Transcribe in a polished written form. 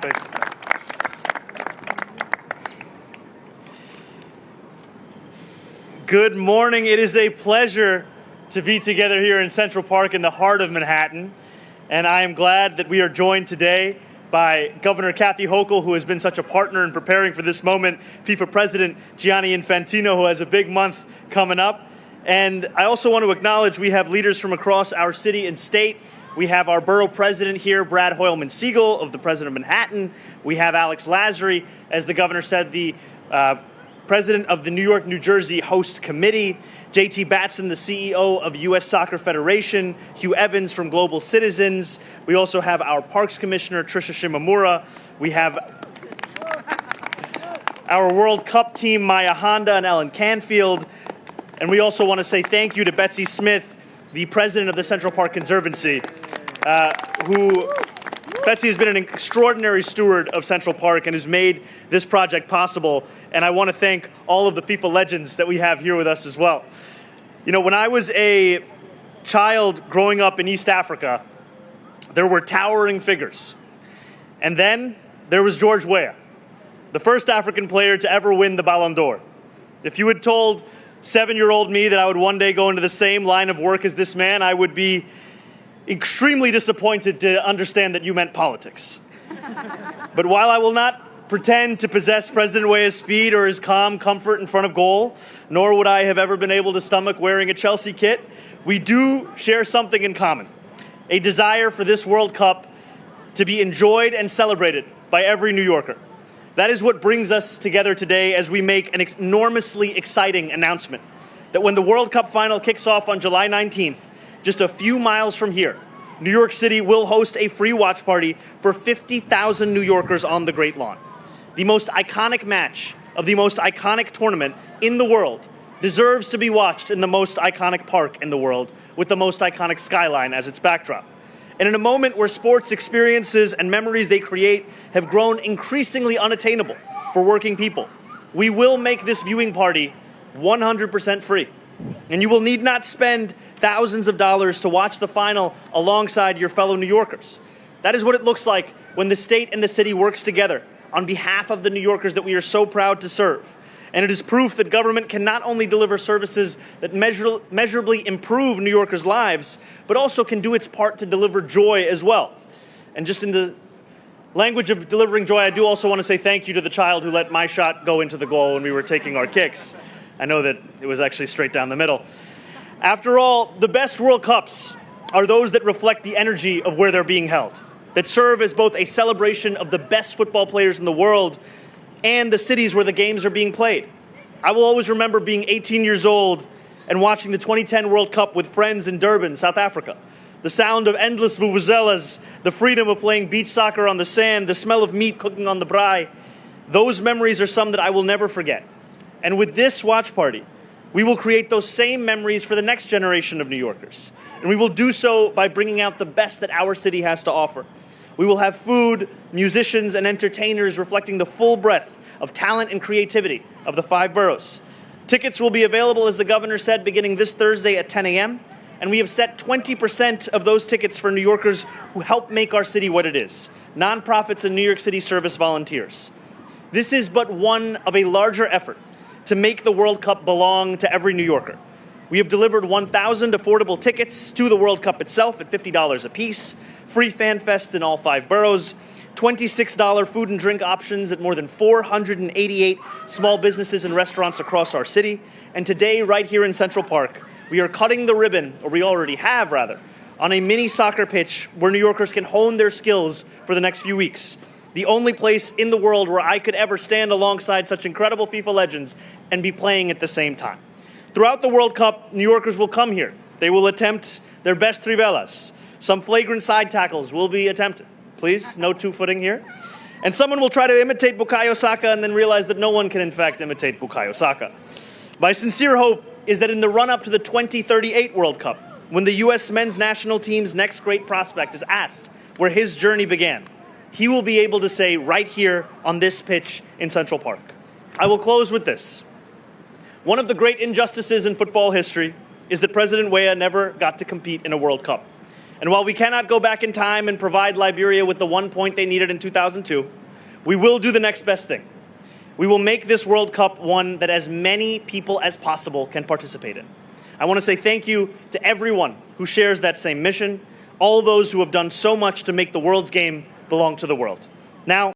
Thank you. Good morning. It is a pleasure to be together here in Central Park in the heart of Manhattan. And I am glad that we are joined today by Governor Kathy Hochul, who has been such a partner in preparing for this moment, FIFA President Gianni Infantino, who has a big month coming up. And I also want to acknowledge we have leaders from across our city and state. We have our borough president here, Brad Hoylman-Siegel of the President of Manhattan. We have Alex Lasry, as the governor said, the president of the New York, New Jersey Host Committee, JT Batson, the CEO of U.S. Soccer Federation, Hugh Evans from Global Citizens. We also have our Parks Commissioner, Tricia Shimomura. We have our World Cup team, Maya Honda and Ellen Canfield. And we also want to say thank you to Betsy Smith, the president of the Central Park Conservancy, Betsy has been an extraordinary steward of Central Park and has made this project possible. And I want to thank all of the FIFA legends that we have here with us as well. You know, when I was a child growing up in East Africa, there were towering figures. And then there was George Weah, the first African player to ever win the Ballon d'Or. If you had told 7-year-old me that I would one day go into the same line of work as this man, I would be extremely disappointed to understand that you meant politics. But while I will not pretend to possess President Weah's speed or his calm comfort in front of goal, nor would I have ever been able to stomach wearing a Chelsea kit, we do share something in common: a desire for this World Cup to be enjoyed and celebrated by every New Yorker. That is what brings us together today as we make an enormously exciting announcement that when the World Cup final kicks off on July 19th, just a few miles from here, New York City will host a free watch party for 50,000 New Yorkers on the Great Lawn. The most iconic match of the most iconic tournament in the world deserves to be watched in the most iconic park in the world with the most iconic skyline as its backdrop. And in a moment where sports experiences and memories they create have grown increasingly unattainable for working people, we will make this viewing party 100% free. And you will need not spend thousands of dollars to watch the final alongside your fellow New Yorkers. That is what it looks like when the state and the city works together on behalf of the New Yorkers that we are so proud to serve. And it is proof that government can not only deliver services that measurably improve New Yorkers' lives, but also can do its part to deliver joy as well. And just in the language of delivering joy, I do also want to say thank you to the child who let my shot go into the goal when we were taking our kicks. I know that it was actually straight down the middle. After all, the best World Cups are those that reflect the energy of where they're being held, that serve as both a celebration of the best football players in the world and the cities where the games are being played. I will always remember being 18 years old and watching the 2010 World Cup with friends in Durban, South Africa. The sound of endless vuvuzelas, the freedom of playing beach soccer on the sand, the smell of meat cooking on the braai. Those memories are some that I will never forget. And with this watch party, we will create those same memories for the next generation of New Yorkers. And we will do so by bringing out the best that our city has to offer. We will have food, musicians, and entertainers reflecting the full breadth of talent and creativity of the 5 boroughs. Tickets will be available, as the governor said, beginning this Thursday at 10 a.m. And we have set 20% of those tickets for New Yorkers who help make our city what it is: nonprofits and New York City service volunteers. This is but one of a larger effort to make the World Cup belong to every New Yorker. We have delivered 1,000 affordable tickets to the World Cup itself at $50 apiece, free fan fests in all 5 boroughs, $26 food and drink options at more than 488 small businesses and restaurants across our city. And today, right here in Central Park, we are cutting the ribbon, or we already have rather, on a mini soccer pitch where New Yorkers can hone their skills for the next few weeks. The only place in the world where I could ever stand alongside such incredible FIFA legends and be playing at the same time. Throughout the World Cup, New Yorkers will come here. They will attempt their best trivelas. Some flagrant side tackles will be attempted. Please, no two-footing here. And someone will try to imitate Bukayo Saka and then realize that no one can in fact imitate Bukayo Saka. My sincere hope is that in the run-up to the 2038 World Cup, when the U.S. men's national team's next great prospect is asked where his journey began, he will be able to say right here on this pitch in Central Park. I will close with this. One of the great injustices in football history is that President Weah never got to compete in a World Cup. And while we cannot go back in time and provide Liberia with the 1 point they needed in 2002, we will do the next best thing. We will make this World Cup one that as many people as possible can participate in. I want to say thank you to everyone who shares that same mission, all those who have done so much to make the world's game belong to the world. Now,